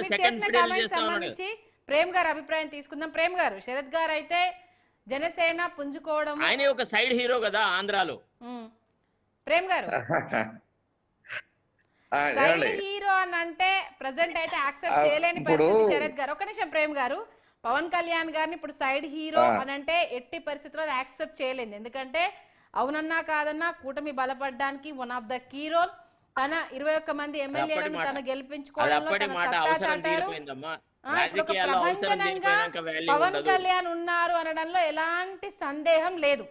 మీరు సెకండ్ చేసిన ఫిడల్ కామెంట్ చేస్తా ఉన్నాడు. సంబంధించి ప్రేమ్ గారు అభిప్రాయం తీసుకుందాం. ప్రేమ్ గారు, శరత్ గారు అయితే జనసేన పుంజుకోవడం, ఆయనే ఒక సైడ్ హీరో కదా ఆంధ్రాలో. ప్రేమ్ గారు సైడ్ ఏమండి హీరో అని అంటే ప్రజెంట్ అయితే యాక్సెప్ట్ చేయలేని ఇప్పుడు పరిస్థితి. శరత్ గారు ఒక నిమిషం. ప్రేమ్ గారు, పవన్ కళ్యాణ్ గారిని ఇప్పుడు సైడ్ హీరో అని అంటే ఎట్టి పరిస్థితుల్లో యాక్సెప్ట్ చేయలేదు. ఎందుకంటే అవునన్నా కాదన్నా కూటమి బలపడడానికి one of the key role. తన 21 మంది ఎమ్మెల్యేలను తను గెలిపించుకోవడంలో తన సత్తా చాటారు. ఇప్పుడు ఒక ప్రభంజనంగా పవన్ కళ్యాణ్ ఉన్నారు అనడంలో ఎలాంటి సందేహం లేదు.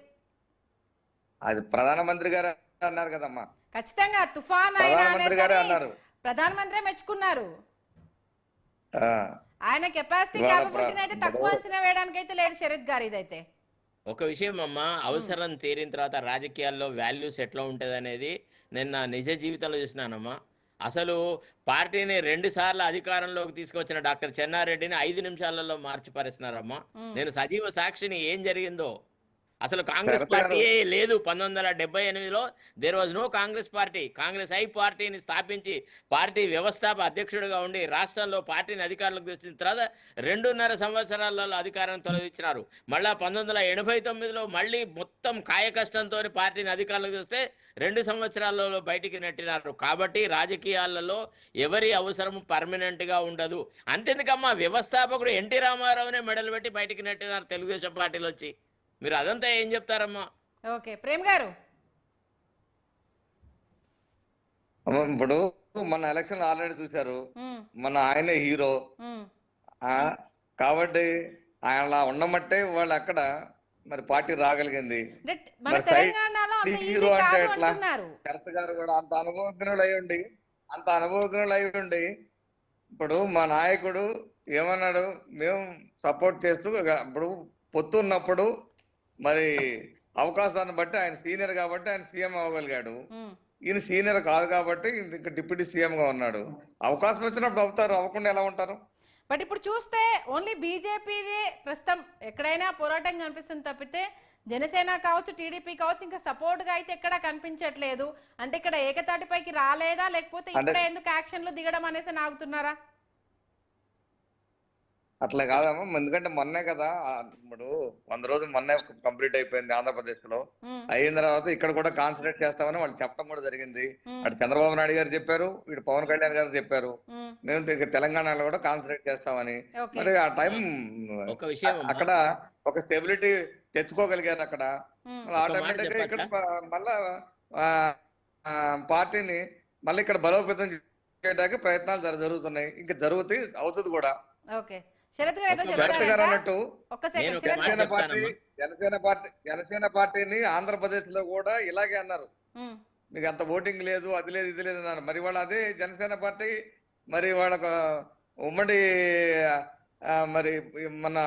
అది ప్రధానమంత్రి గారు అన్నారు కదమ్మా, ఖచ్చితంగా తుఫాన్ ప్రధానమంత్రి గారే అన్నారు. ప్రధానమంత్రి మెచ్చుకున్నారు. ఆయన కెపాసిటీ క్యాపబిలిటీని అయితే తక్కువ అంచనా వేయడానికి అయితే లేదు శరత్ గారు. ఇదైతే ఒక విషయం అమ్మా, అవసరం తీరిన తర్వాత రాజకీయాల్లో వాల్యూస్ ఎట్లా ఉంటుంది అనేది నేను నా నిజ జీవితంలో చూసినానమ్మా. అసలు పార్టీని 2 సార్లు అధికారంలోకి తీసుకొచ్చిన డాక్టర్ చెన్నారెడ్డిని 5 నిమిషాలలో మార్చి పరిస్తున్నారమ్మా. నేను సజీవ సాక్షిని ఏం జరిగిందో. అసలు కాంగ్రెస్ పార్టీయే లేదు 1978లో. There was no Congress party. Congress I పార్టీని స్థాపించి పార్టీ వ్యవస్థాపక అధ్యక్షుడిగా ఉండి రాష్ట్రంలో పార్టీని అధికారంలోకి తెచ్చిన తర్వాత 2.5 సంవత్సరాలలో అధికారాన్ని తొలగించినారు. మళ్ళా 1989లో మళ్ళీ మొత్తం కాయకష్టంతో పార్టీని అధికారంలోకి తెస్తే 2 సంవత్సరాలలో బయటికి నెట్టినారు. కాబట్టి రాజకీయాలలో ఎవరి అవసరం పర్మనెంట్గా ఉండదు. అంతెందుకమ్మా, వ్యవస్థాపకుడు ఎన్టీ రామారావునే మెడలు పెట్టి బయటికి నెట్టినారు తెలుగుదేశం పార్టీలో వచ్చి. మీరు అదంతా ఏం చెప్తారమ్మా? ఓకే ప్రేమ్ గారు, ఇప్పుడు మన ఎలక్షన్ ఆల్రెడీ చూశారు, మన ఆయనే హీరో కాబట్టి ఆయన అలా ఉండమట్టే వాళ్ళు అక్కడ మరి పార్టీ రాగలిగింది. హీరో అంటే ఎట్లా? శరత్ గారు కూడా అంత అనుభవజ్ఞులు అయి ఉండి ఇప్పుడు మా నాయకుడు ఏమన్నాడు, మేము సపోర్ట్ చేస్తూ ఇప్పుడు పొత్తు ఉన్నప్పుడు మరి అవకాశాన్ని బట్టి ఆయన సీనియర్ కాబట్టి ఆయన సీఎం అవ్వగలిగాడు. ఈయన సీనియర్ కాదు కాబట్టి ఇంకా డిప్యూటీ సీఎం గా ఉన్నాడు. అవకాశం వచ్చినప్పుడు అవుతారు, అవ్వకుండా ఎలా ఉంటారు? బట్ ఇప్పుడు చూస్తే ఓన్లీ బీజేపీదే ప్రస్తుతం ఎక్కడైనా పోరాటం కనిపిస్తుంది తప్పితే జనసేన కావచ్చు, టీడీపీ కావచ్చు, ఇంకా సపోర్ట్ గా అయితే ఎక్కడా కనిపించట్లేదు. అంటే ఇక్కడ ఏకతాటిపైకి రాలేదా, లేకపోతే ఇక్కడ ఎందుకు యాక్షన్లు దిగడం అనేసి ఆగుతున్నారా? అట్లా కాదమ్మా, ఎందుకంటే మొన్నే కదా, ఇప్పుడు 100 రోజులు మొన్నే కంప్లీట్ అయిపోయింది ఆంధ్రప్రదేశ్ లో. అయిన తర్వాత ఇక్కడ కూడా కాన్సన్ట్రేట్ చేస్తామని వాళ్ళు చెప్పడం కూడా జరిగింది. అటు చంద్రబాబు నాయుడు గారు చెప్పారు, ఇటు పవన్ కళ్యాణ్ గారు చెప్పారు, మేము తెలంగాణలో కూడా కాన్సన్ట్రేట్ చేస్తామని. మరి ఆ టైం అక్కడ ఒక స్టెబిలిటీ తెచ్చుకోగలిగారు అక్కడ. ఆటోమేటిక్ గా ఇక్కడ మళ్ళా పార్టీని మళ్ళీ ఇక్కడ బలోపేతం చేయడానికి ప్రయత్నాలు జరుగుతున్నాయి, ఇంకా జరుగుతాయి, అవుతుంది కూడా. శరత్ గారు అన్నట్టు జనసేన పార్టీని ఆంధ్రప్రదేశ్ లో కూడా ఇలాగే అన్నారు, మీకు అంత ఓటింగ్ లేదు, అది లేదు, ఇది లేదు అన్నారు. మరి వాళ్ళు అదే జనసేన పార్టీ మరి వాళ్ళ ఉమ్మడి మరి మన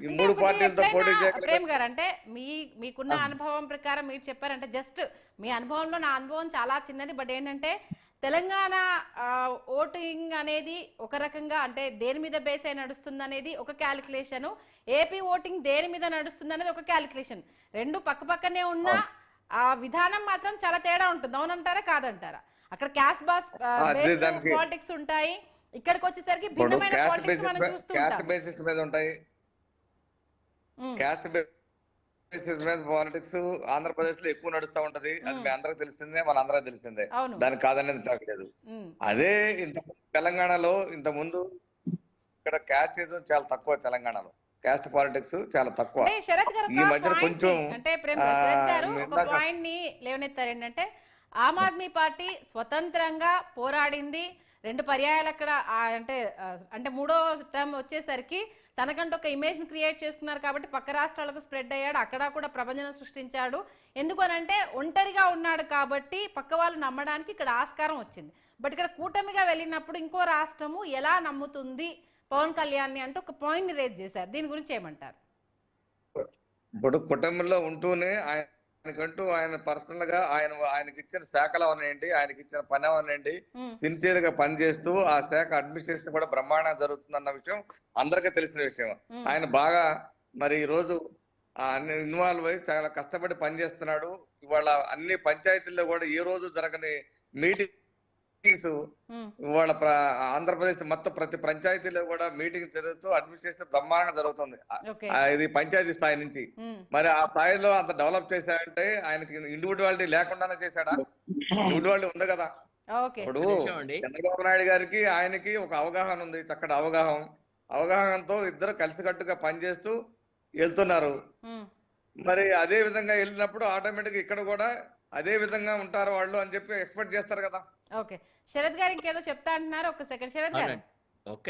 ఈ 3 పార్టీలతో పోటీ ప్రేమ్ గారు, అంటే మీకున్న అనుభవం ప్రకారం మీరు చెప్పారంటే, జస్ట్ మీ అనుభవంలో నా అనుభవం చాలా చిన్నది. బట్ ఏంటంటే తెలంగాణ ఓటింగ్ అనేది ఒక రకంగా, అంటే దేని మీద బేస్ అయి నడుస్తుంది అనేది ఒక క్యాలిక్యులేషన్, ఏపీ ఓటింగ్ దేని మీద నడుస్తుంది అనేది ఒక క్యాలిక్యులేషన్. 2 పక్కనే ఉన్న ఆ విధానం మాత్రం చాలా తేడా ఉంటుంది. అవునంటారా కాదంటారా? అక్కడ క్యాస్ట్ పాలిటిక్స్ ఉంటాయి, ఇక్కడికి వచ్చేసరికి భిన్నమైన పాలిటిక్స్ మనం చూస్తూ ఉంటాం. పాలిటిక్స్ ఆంధ్రప్రదేశ్ లో ఎక్కువ నడుస్తూ ఉంటది, అది మీ అందరికి తెలిసిందే, మన అందరికి తెలిసిందే, దానికి కాదనేది తాగలేదు. అదే తెలంగాణలో ఇంత ముందు ఇక్కడ క్యాస్టిజం చాలా తక్కువ, తెలంగాణలో క్యాస్ట్ పాలిటిక్స్ చాలా తక్కువ. ఈ మధ్య కొంచెం అంటే పాయింట్ ని లేవనెత్తారు ఏంటంటే, ఆమ్ ఆద్మీ పార్టీ స్వతంత్రంగా పోరాడింది 2 పర్యాయాలు అక్కడ. అంటే 3వ టర్మ్ వచ్చేసరికి తనకంటూ ఒక ఇమేజ్ ని క్రియేట్ చేసుకున్నారు కాబట్టి పక్క రాష్ట్రాలకు స్ప్రెడ్ అయ్యాడు, అక్కడ కూడా ప్రభంజనం సృష్టించాడు. ఎందుకు అనంటే ఒంటరిగా ఉన్నాడు కాబట్టి పక్క వాళ్ళు నమ్మడానికి ఇక్కడ ఆస్కారం వచ్చింది. బట్ ఇక్కడ కూటమిగా వెళ్ళినప్పుడు ఇంకో రాష్ట్రము ఎలా నమ్ముతుంది పవన్ కళ్యాణ్ ని అంటే ఒక పాయింట్ ని రేజ్ చేశారు. దీని గురించి ఏమంటారు? ఇప్పుడు కుటుంబంలో ఉంటూనే ఆయనకంటూ ఆయన పర్సనల్ గా ఆయనకి ఇచ్చిన శాఖలు అవనండి, ఆయనకి ఇచ్చిన పని అవనండి, సిన్సియర్ గా పనిచేస్తూ ఆ శాఖ అడ్మినిస్ట్రేషన్ కూడా బ్రహ్మాండంగా జరుగుతుందన్న విషయం అందరికీ తెలిసిన విషయం. ఆయన బాగా మరి ఈ రోజు ఇన్వాల్వ్ అయ్యి చాలా కష్టపడి పనిచేస్తున్నాడు. ఇవాళ అన్ని పంచాయతీల్లో కూడా ఏ రోజు జరగని మీటింగ్ ఉమ్, ఇవాళ ఆంధ్రప్రదేశ్ మొత్తం ప్రతి పంచాయతీలో కూడా మీటింగ్ జరుగుతూ అడ్మినిస్ట్రేషన్ బ్రహ్మాండంగా జరుగుతుంది. ఓకే. ఇది పంచాయతీ స్థాయి నుంచి. ఉమ్, మరి ఆ స్థాయిలో అంత డెవలప్ చేశాడంటే ఆయనకి ఇండివిజువాలిటీ లేకుండానే చేశాడా? ఇండివిజువాలిటీ ఉంది కదా. ఓకే. ఇప్పుడు ఒక్క నిమిషం అండి. చంద్రబాబు నాయుడు గారికి ఆయనకి ఒక అవగాహన ఉంది, చక్కటి అవగాహనతో ఇద్దరు కలిసికట్టుగా పనిచేస్తూ వెళ్తున్నారు. ఉమ్, మరి అదే విధంగా వెళ్ళినప్పుడు ఆటోమేటిక్ ఇక్కడ కూడా అదే విధంగా ఉంటారు వాళ్ళు అని చెప్పి ఎక్స్పెక్ట్ చేస్తారు కదా. ఓకే. శరత్ గారు ఇంకేదో చెప్తా అంటున్నారు, ఒక్క సెకండ్ శరత్ గారు. అవునండి. ఒక్క